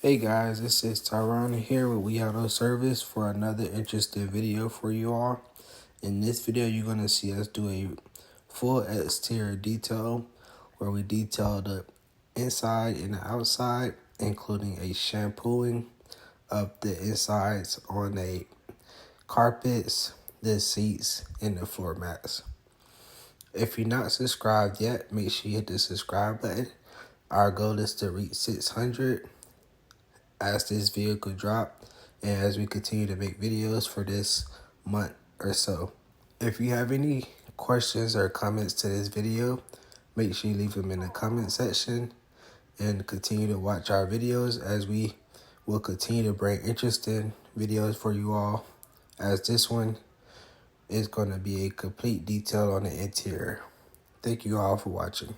Hey guys, this is Tyrone here with We Auto Service for another interesting video for you all. In this video, you're going to see us do a full exterior detail where we detail the inside and the outside, including a shampooing of the insides on the carpets, the seats, and the floor mats. If you're not subscribed yet, make sure you hit the subscribe button. Our goal is to reach 600 as this vehicle drop and as we continue to make videos for this month or so. If you have any questions or comments to this video, make sure you leave them in the comment section and continue to watch our videos as we will continue to bring interesting videos for you all, as this one is going to be a complete detail on the interior. Thank you all for watching.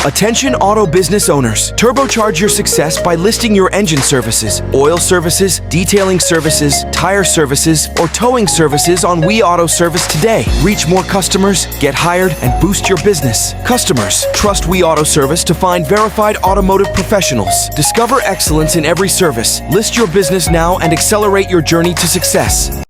Attention auto business owners. Turbocharge your success by listing your engine services, oil services, detailing services, tire services, or towing services on We Auto Service today. Reach more customers, get hired, and boost your business. Customers, trust We Auto Service to find verified automotive professionals. Discover excellence in every service. List your business now and accelerate your journey to success.